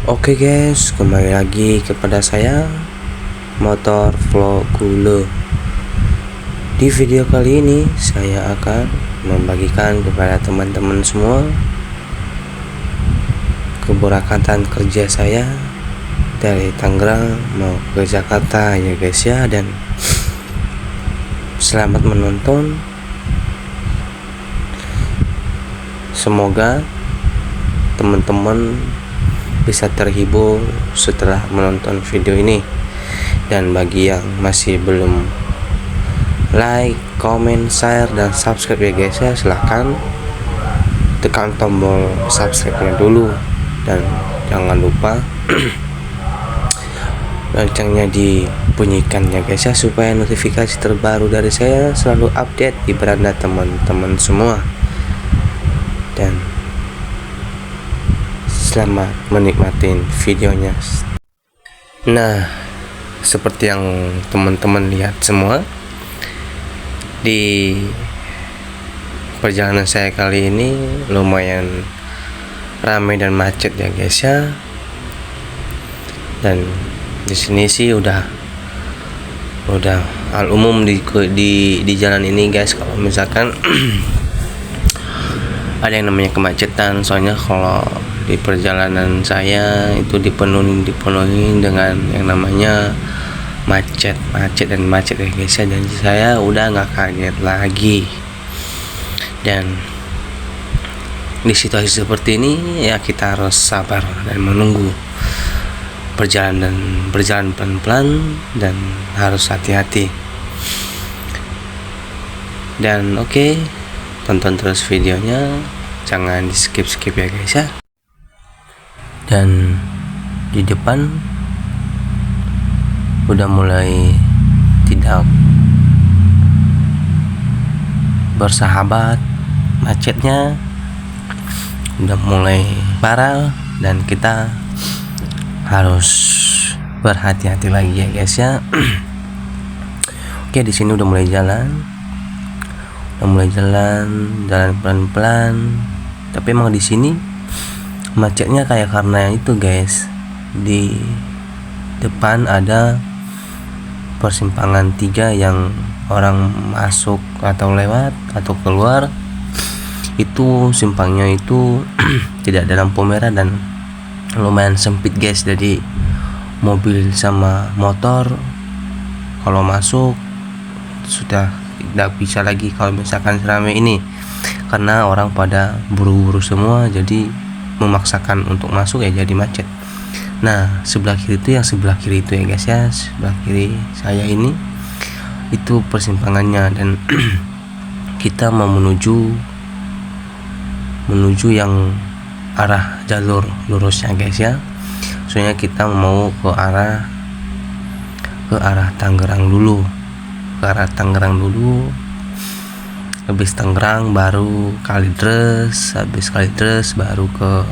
Oke guys, kembali lagi kepada saya Motor Vlog Gule. Di video kali ini saya akan membagikan kepada teman-teman semua keberangkatan kerja saya dari Tangerang mau ke Jakarta ya guys ya. Dan selamat menonton. Semoga teman-teman bisa terhibur setelah menonton video ini. Dan bagi yang masih belum like, comment, share, dan subscribe ya guys ya, silahkan tekan tombol subscribe-nya dulu. Dan jangan lupa loncengnya dibunyikan ya guys ya, supaya notifikasi terbaru dari saya selalu update di beranda teman-teman semua. Dan selamat menikmati videonya. Nah, seperti yang teman-teman lihat semua, di perjalanan saya kali ini lumayan ramai dan macet ya guys ya. Dan di sini sih udah hal umum di jalan ini guys, kalau misalkan ada yang namanya kemacetan. Soalnya kalau di perjalanan saya itu dipenuhi dengan yang namanya macet ya guys ya. Dan saya udah nggak kaget lagi. Dan di situasi seperti ini ya kita harus sabar dan menunggu, berjalan pelan-pelan dan harus hati-hati. Dan oke, tonton terus videonya, jangan di skip ya guys ya. Dan di depan udah mulai tidak bersahabat, macetnya udah mulai parah dan kita harus berhati-hati lagi ya guys ya. Oke, di sini udah mulai jalan pelan-pelan. Tapi emang di sini macetnya kayak karena itu guys, di depan ada persimpangan 3 yang orang masuk atau lewat atau keluar, itu simpangnya itu tidak ada lampu merah dan lumayan sempit guys. Jadi mobil sama motor kalau masuk sudah tidak bisa lagi kalau misalkan seramai ini, karena orang pada buru-buru semua, jadi memaksakan untuk masuk ya jadi macet. Nah, sebelah kiri itu ya guys ya, sebelah kiri saya ini itu persimpangannya. Dan kita mau menuju yang arah jalur lurusnya guys ya. Soalnya kita mau ke arah Tangerang dulu, habis Tangerang baru Kalideres, habis Kalideres baru ke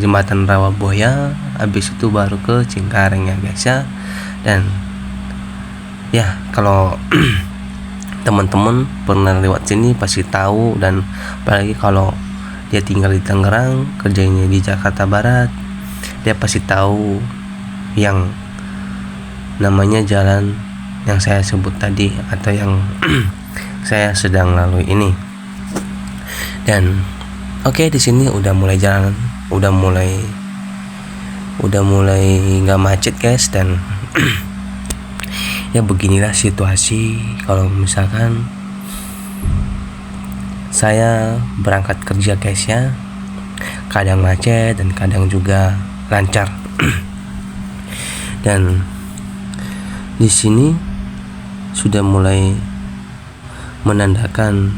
jembatan Rawabuaya, habis itu baru ke Cengkareng ya guys ya. Dan ya kalau teman-teman pernah lewat sini pasti tahu, dan apalagi kalau dia tinggal di Tangerang, kerjanya di Jakarta Barat, dia pasti tahu yang namanya jalan yang saya sebut tadi atau yang saya sedang lalui ini. Dan oke, di sini udah mulai jalan, udah mulai nggak macet guys. Dan ya beginilah situasi kalau misalkan saya berangkat kerja guys ya, kadang macet dan kadang juga lancar. Dan di sini sudah mulai menandakan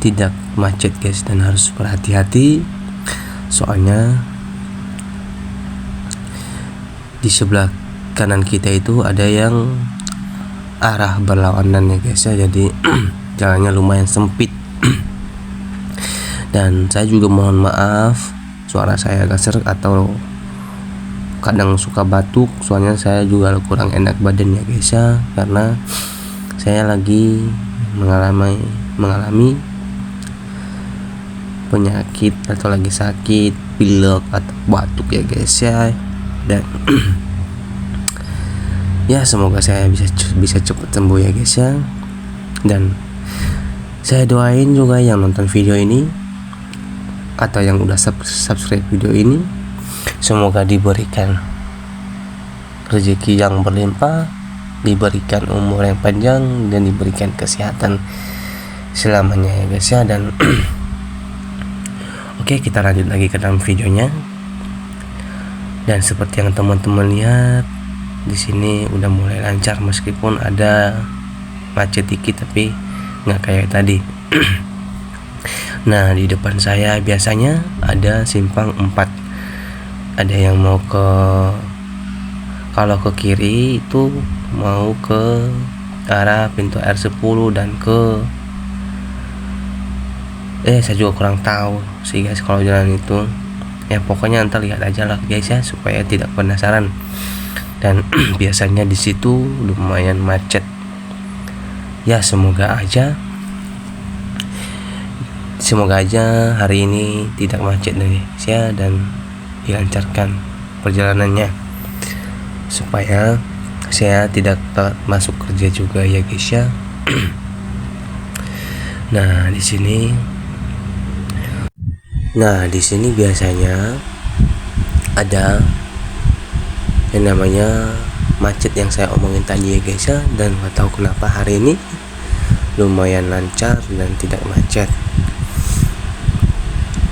tidak macet guys, dan harus berhati-hati. Soalnya di sebelah kanan kita itu ada yang arah berlawanan ya guys ya, jadi jalannya lumayan sempit. Dan saya juga mohon maaf suara saya agak serak atau kadang suka batuk, soalnya saya juga kurang enak badan ya guys ya, karena saya lagi mengalami penyakit atau lagi sakit pilek atau batuk ya guys ya. Dan ya semoga saya bisa cepat sembuh ya guys ya. Dan saya doain juga yang nonton video ini atau yang udah subscribe video ini, semoga diberikan rezeki yang berlimpah, diberikan umur yang panjang, dan diberikan kesehatan selamanya ya guys ya. Dan oke, kita lanjut lagi ke dalam videonya. Dan seperti yang teman-teman lihat, di sini udah mulai lancar meskipun ada macet dikit, tapi nggak kayak tadi. Nah, di depan saya biasanya ada simpang 4. Ada yang mau kalau ke kiri itu mau ke arah pintu air 10 dan saya juga kurang tahu sih guys kalau jalan itu. Ya pokoknya ntar lihat aja lah guys ya, supaya tidak penasaran. Dan biasanya di situ lumayan macet. Ya semoga aja hari ini tidak macet guys ya, dan dilancarkan perjalanannya supaya saya tidak telat masuk kerja juga ya guys ya. Nah, di sini biasanya ada yang namanya macet yang saya omongin tadi ya guys ya. Dan nggak tahu kenapa hari ini lumayan lancar dan tidak macet.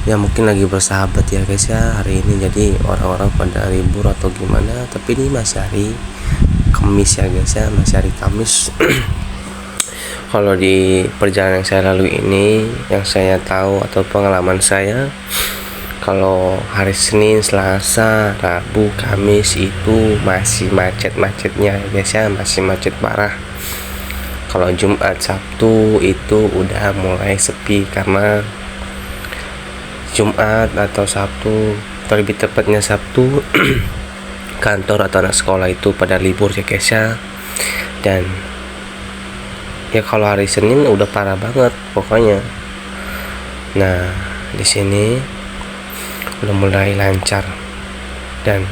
Ya mungkin lagi bersahabat ya guys ya hari ini, jadi orang-orang pada libur atau gimana. Tapi ini masih hari Kamis ya guys ya, masih hari Kamis. Kalau di perjalanan yang saya lalui ini, yang saya tahu atau pengalaman saya, kalau hari Senin, Selasa, Rabu, Kamis itu masih macet-macetnya ya guys ya, masih macet parah. Kalau Jumat, Sabtu itu udah mulai sepi, karena Jumat atau Sabtu, atau lebih tepatnya Sabtu, kantor atau anak sekolah itu pada libur ya guys ya. Dan ya kalau hari Senin udah parah banget pokoknya. Nah, di sini udah mulai lancar. Dan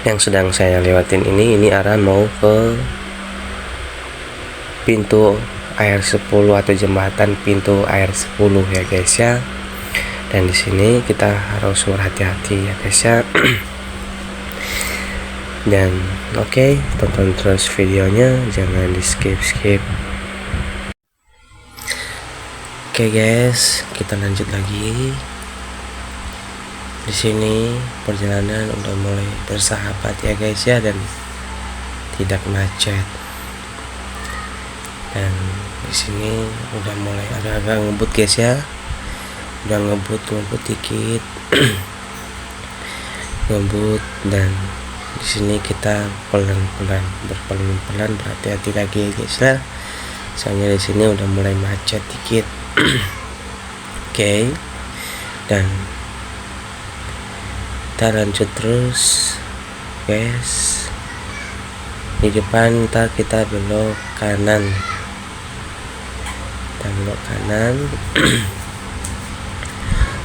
yang sedang saya lewatin ini arah mau ke pintu air 10 atau jembatan pintu air 10 ya guys ya. Dan di sini kita harus berhati-hati ya guys ya. Dan oke, tonton terus videonya, jangan di skip. Oke guys, kita lanjut lagi. Di sini perjalanan udah mulai bersahabat ya guys ya, dan tidak macet. Dan di sini udah mulai agak-agak ngebut guys ya, udah ngebut dikit. Ngebut. Dan di sini kita pelan-pelan berhati-hati lagi guys lah, soalnya di sini udah mulai macet dikit. Oke. Dan kita lanjut terus guys. Di depan ntar kita belok kanan.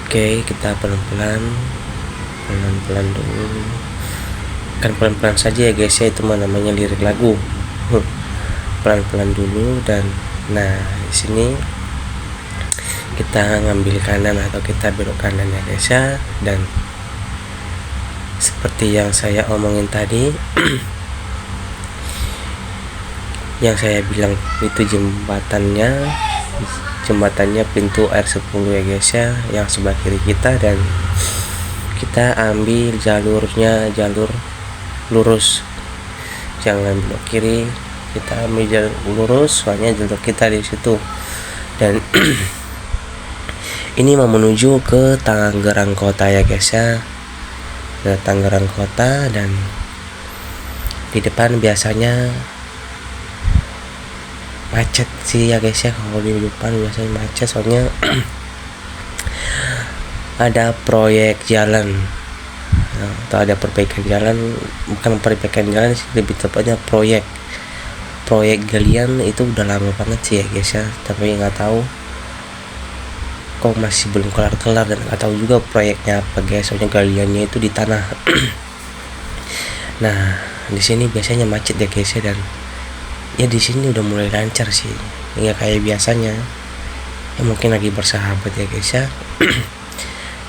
Oke, kita pelan-pelan dulu. Kan pelan-pelan saja ya guys ya, itu namanya lirik lagu. Pelan-pelan dulu. Dan nah, di sini kita ngambil kanan atau kita belok kanan ya guys ya. Dan seperti yang saya omongin tadi, yang saya bilang itu jembatannya pintu air 10 ya guys ya, yang sebelah kiri kita. Dan kita ambil jalur lurus, jangan belok kiri, kita ambil jalur lurus, soalnya jalur kita di situ. Dan ini mau menuju ke Tangerang Kota ya guys ya, ke Tangerang Kota. Dan di depan biasanya macet sih ya guys ya, kalau di depan biasanya macet, soalnya ada proyek jalan atau ada perbaikan jalan, bukan perbaikan jalan sih, lebih tepatnya proyek galian. Itu udah lama banget sih ya guys ya, tapi nggak tahu kok masih belum kelar-kelar, dan nggak tahu juga proyeknya apa guys, soalnya galiannya itu di tanah. Nah di sini biasanya macet ya guys ya, dan ya di sini udah mulai lancar sih, nggak kayak biasanya ya, mungkin lagi bersahabat ya guys ya.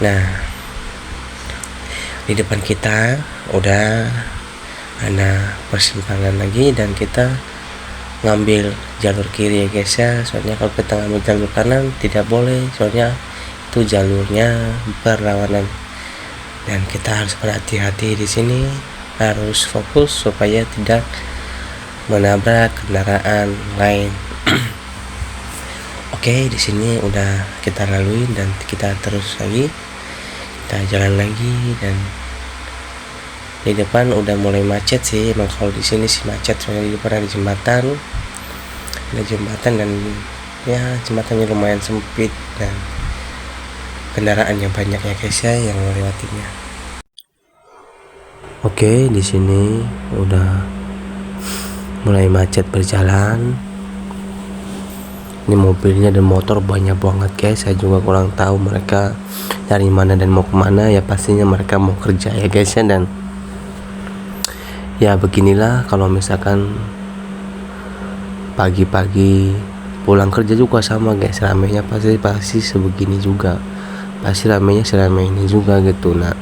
Nah di depan kita udah ada persimpangan lagi, dan kita ngambil jalur kiri ya guys ya, soalnya kalau kita ngambil jalur kanan tidak boleh, soalnya itu jalurnya berlawanan, dan kita harus berhati-hati di sini, harus fokus supaya tidak menabrak kendaraan lain. Oke, di sini udah kita lalui, dan kita terus lagi, kita jalan lagi, dan di depan udah mulai macet sih. Emang kalau di sini sih macet, soalnya di depan ada jembatan, dan ya jembatannya lumayan sempit, dan kendaraannya banyak ya guys ya yang melewatinya. Oke, di sini udah mulai macet berjalan. Ini mobilnya dan motor banyak banget guys, saya juga kurang tahu mereka dari mana dan mau kemana. Ya pastinya mereka mau kerja ya guys ya, dan ya beginilah kalau misalkan pagi-pagi pulang kerja juga sama guys, ramenya pasti sebegini juga, pasti ramenya seramai ini juga gitu. Nah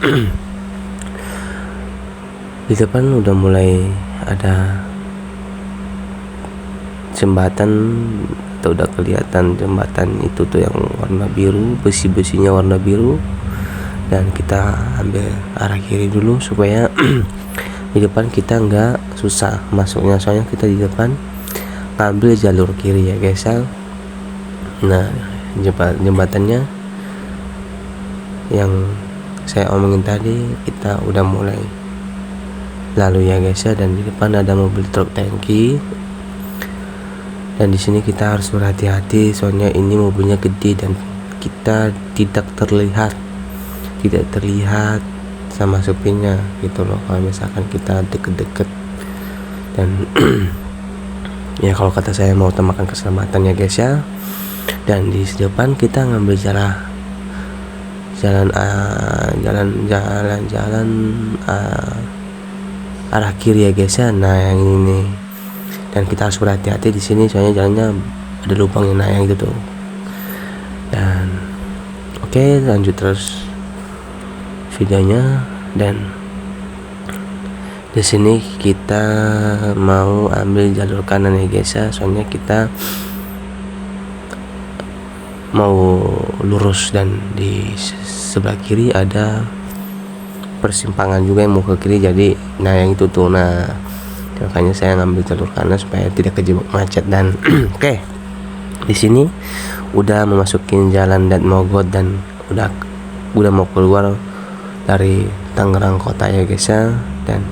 di depan udah mulai ada jembatan, atau udah kelihatan jembatan itu tuh yang warna biru, besi-besinya warna biru, dan kita ambil arah kiri dulu supaya di depan kita nggak susah masuknya, soalnya kita di depan ngambil jalur kiri ya guys ya. Nah jembatannya yang saya omongin tadi kita udah mulai lalu ya guys ya, dan di depan ada mobil truk tangki, dan di sini kita harus berhati-hati soalnya ini mobilnya gede, dan kita tidak terlihat sama supirnya gitu loh kalau misalkan kita deket-deket. Dan ya kalau kata saya mau utamakan keselamatan ya guys ya. Dan di depan kita ngambil jalan arah kiri ya guys ya. Nah yang ini, dan kita harus berhati-hati di sini soalnya jalannya ada lubangnya, nah yang itu tuh. Dan oke, lanjut terus videonya. Dan di sini kita mau ambil jalur kanan ya guys ya, soalnya kita mau lurus, dan di sebelah kiri ada persimpangan juga yang mau ke kiri, jadi nah yang itu tuh. Nah makanya saya ngambil jalur kanan supaya tidak kejebak macet. Dan oke, di sini udah memasukin jalan Mogot, dan udah mau keluar dari Tangerang kota ya guys ya. Dan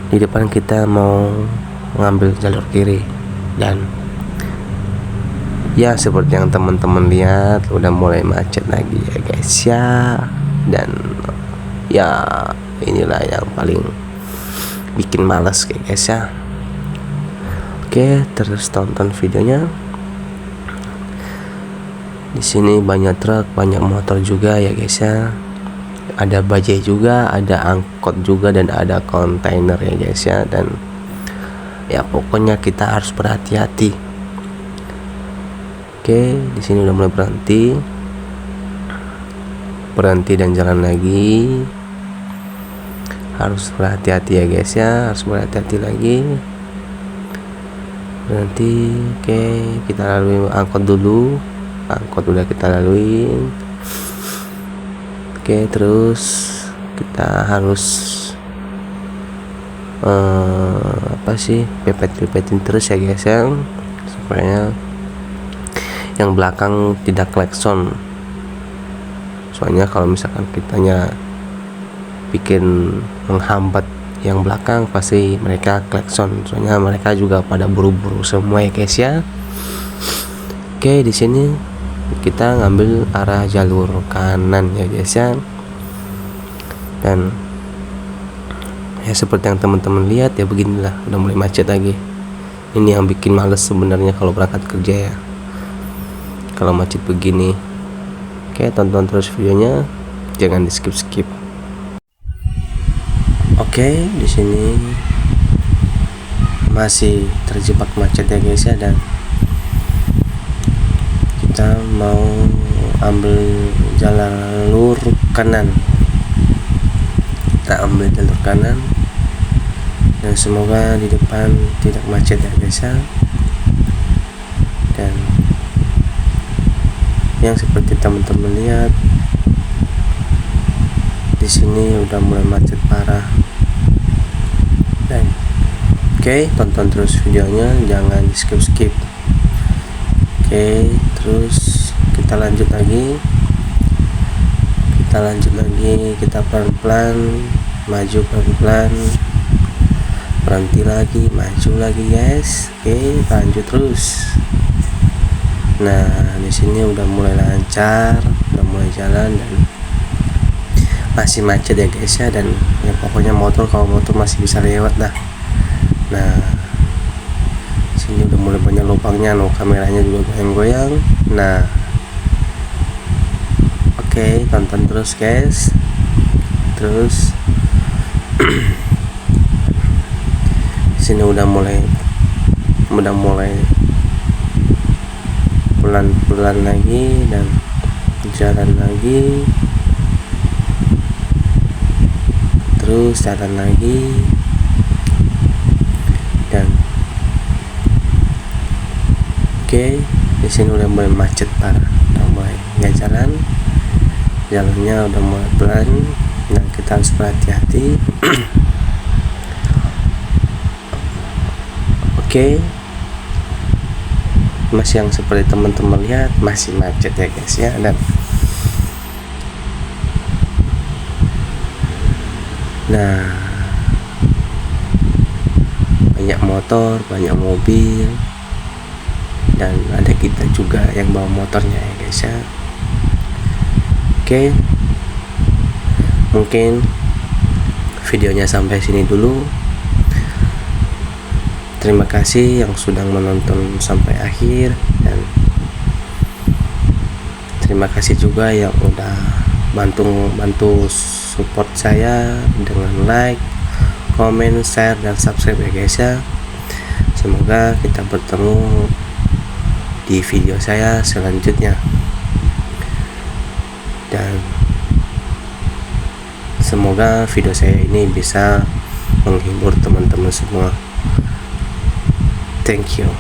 di depan kita mau ngambil jalur kiri, dan ya seperti yang teman-teman lihat udah mulai macet lagi ya guys ya. Dan ya inilah yang paling bikin males kayak guys ya. Oke, terus tonton videonya. Di sini banyak truk, banyak motor juga ya guys ya. Ada bajai juga, ada angkot juga, dan ada kontainer ya guys ya. Dan ya pokoknya kita harus berhati-hati. Oke, di sini udah mulai berhenti dan jalan lagi. Harus berhati-hati ya guys ya, harus berhati-hati lagi. Berhenti. Oke, kita lalui angkot dulu. Angkot udah kita lalui. Oke, terus kita harus pepet-pepetin terus ya guys ya, supaya yang belakang tidak klakson. Soalnya kalau misalkan kitanya bikin menghambat yang belakang, pasti mereka klakson, soalnya mereka juga pada buru-buru semua ya guys ya. Oke, di sini kita ngambil arah jalur kanan ya guys ya. Dan ya seperti yang teman-teman lihat ya, beginilah udah mulai macet lagi. Ini yang bikin males sebenarnya kalau berangkat kerja ya, kalau macet begini. Oke, tonton terus videonya, jangan di skip. Oke, di sini masih terjebak macet ya guys ya, dan kita mau ambil jalur kanan. Kita ambil jalur kanan dan semoga di depan tidak macet ya guys ya. Dan yang seperti teman-teman lihat, di sini udah mulai macet parah. Dan oke, tonton terus videonya, jangan di skip. Oke, terus kita lanjut lagi, kita pelan-pelan maju, pelan-pelan berhenti lagi, maju lagi guys. Oke, lanjut terus. Nah, di sini udah mulai lancar, udah mulai jalan, dan masih macet ya guys ya. Dan ya pokoknya kalau motor masih bisa lewat dah. Nah, sini udah mulai banyak lubangnya, kameranya juga goyang-goyang. Nah, oke, tonton terus guys. Terus sini udah mulai pelan-pelan lagi dan jalan lagi, terus jalan lagi, dan oke, di sini udah mulai macet parah, udah mulai nggak jalannya udah mulai pelan, dan kita harus berhati-hati. Oke, masih yang seperti teman-teman lihat, masih macet ya guys ya. Dan nah, banyak motor, banyak mobil, dan ada kita juga yang bawa motornya ya guys ya. Oke, mungkin videonya sampai sini dulu. Terima kasih yang sudah menonton sampai akhir, dan terima kasih juga yang udah bantu support saya dengan like, komen, share, dan subscribe ya guys ya. Semoga kita bertemu di video saya selanjutnya, dan semoga video saya ini bisa menghibur teman-teman semua. Thank you.